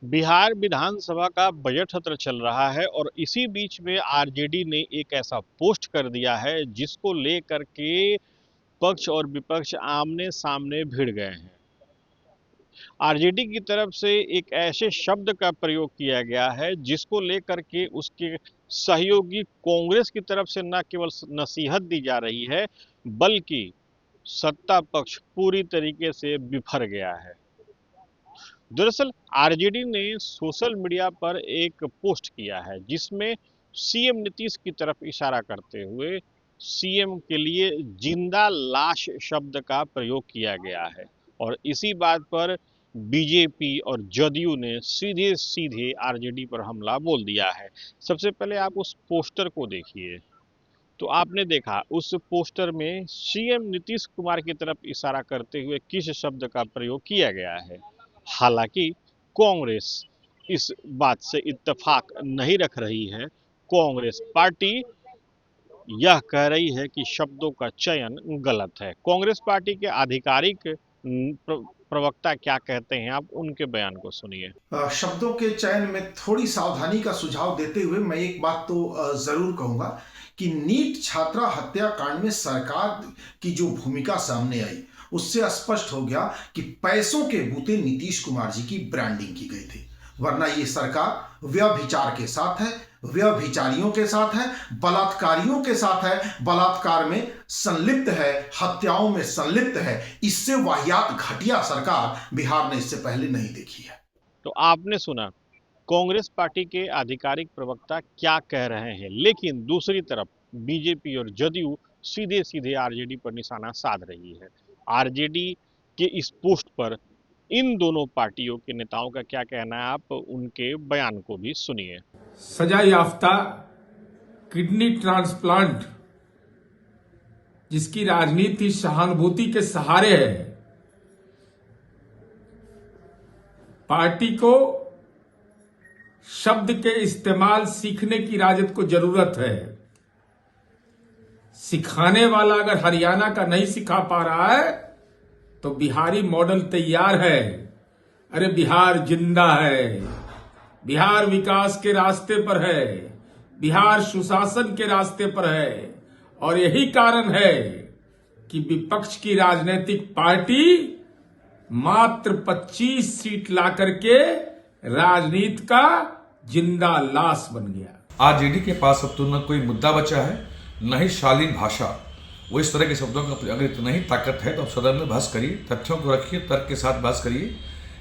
बिहार विधानसभा का बजट सत्र चल रहा है और इसी बीच में आरजेडी ने एक ऐसा पोस्ट कर दिया है जिसको लेकर के पक्ष और विपक्ष आमने सामने भिड़ गए हैं। आरजेडी की तरफ से एक ऐसे शब्द का प्रयोग किया गया है जिसको लेकर के उसके सहयोगी कांग्रेस की तरफ से न केवल नसीहत दी जा रही है, बल्कि सत्ता पक्ष पूरी तरीके से बिफर गया है। दरअसल आरजेडी ने सोशल मीडिया पर एक पोस्ट किया है जिसमें सीएम नीतीश की तरफ इशारा करते हुए सीएम के लिए जिंदा लाश शब्द का प्रयोग किया गया है और इसी बात पर बीजेपी और जदयू ने सीधे सीधे आरजेडी पर हमला बोल दिया है। सबसे पहले आप उस पोस्टर को देखिए तो आपने देखा उस पोस्टर में सीएम नीतीश कुमार की तरफ इशारा करते हुए किस शब्द का प्रयोग किया गया है। हालांकि कांग्रेस इस बात से इत्तेफाक नहीं रख रही है। कांग्रेस पार्टी यह कह रही है कि शब्दों का चयन गलत है। कांग्रेस पार्टी के आधिकारिक प्रवक्ता क्या कहते हैं, आप उनके बयान को सुनिए। शब्दों के चयन में थोड़ी सावधानी का सुझाव देते हुए मैं एक बात तो जरूर कहूंगा कि नीट छात्रा हत्याकांड में सरकार की जो भूमिका सामने आई उससे स्पष्ट हो गया कि पैसों के बूते नीतीश कुमार जी की ब्रांडिंग की गई थी, वरना ये सरकार व्यभिचार के साथ है, व्यभिचारियों के साथ है, बलात्कारियों के साथ है, बलात्कार में संलिप्त है, हत्याओं में संलिप्त है। इससे वाहियात घटिया सरकार बिहार ने इससे पहले नहीं देखी है। तो आपने सुना कांग्रेस पार्टी के आधिकारिक प्रवक्ता क्या कह रहे हैं, लेकिन दूसरी तरफ बीजेपी और जदयू सीधे सीधे आरजेडी पर निशाना साध रही है। आरजेडी के इस पोस्ट पर इन दोनों पार्टियों के नेताओं का क्या कहना है, आप उनके बयान को भी सुनिए। सजा याफ्ता किडनी ट्रांसप्लांट जिसकी राजनीति सहानुभूति के सहारे है, पार्टी को शब्द के इस्तेमाल सीखने की राजद को जरूरत है। सिखाने वाला अगर हरियाणा का नहीं सिखा पा रहा है तो बिहारी मॉडल तैयार है। अरे बिहार जिंदा है, बिहार विकास के रास्ते पर है, बिहार सुशासन के रास्ते पर है और यही कारण है कि विपक्ष की राजनीतिक पार्टी मात्र 25 सीट ला करके राजनीति का जिंदा लाश बन गया। आरजेडी के पास अब तो न कोई मुद्दा बचा है, न ही शालीन भाषा। वो इस तरह के शब्दों का अगर इतना ही ताकत है तो अब सदन में बहस करिए, तथ्यों को रखिए, तर्क के साथ बहस करिए।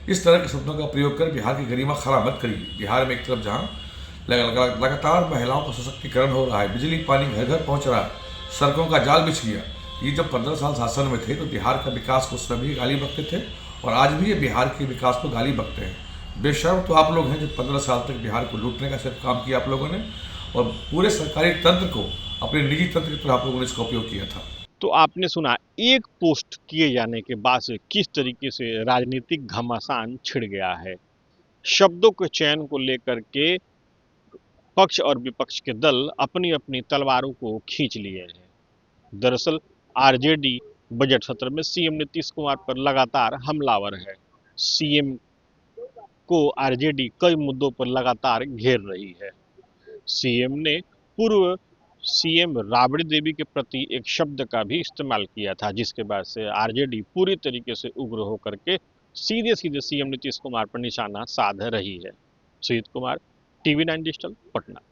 इस तरह के शब्दों का प्रयोग कर बिहार की गरिमा खराब मत करिए। बिहार में एक तरफ जहाँ लगातार महिलाओं का सशक्तिकरण हो रहा है, बिजली पानी घर घर पहुँच रहा है, सड़कों का जाल बिछ गया। ये जब 15 साल शासन में थे तो बिहार का विकास को सभी गाली बकते थे और आज भी ये बिहार के विकास को गाली बकते हैं। बेशर्म तो आप लोग हैं जो 15 साल तक बिहार को लूटने का सिर्फ काम किया आप लोगों ने और पूरे सरकारी तंत्र को अपने निजी तंत्र की तरह आप लोगों ने इसका उपयोग किया था। तो आपने सुना एक पोस्ट किए जाने के बाद से किस तरीके से राजनीतिक घमासान छिड़ गया है। शब्दों के चयन को लेकर के पक्ष और विपक्ष के दल अपनी अपनी तलवारों को खींच लिए हैं। दरअसल आरजेडी बजट सत्र में सीएम नीतीश कुमार पर लगातार हमलावर है। सीएम को आरजेडी कई मुद्दों पर लगातार घेर रही है। सीएम ने पूर्व सीएम राबड़ी देवी के प्रति एक शब्द का भी इस्तेमाल किया था, जिसके बाद से आरजेडी पूरी तरीके से उग्र होकर के सीधे सीधे सीएम नीतीश कुमार पर निशाना साध रही है। Sujit Kumar, TV 9 digital, Patna.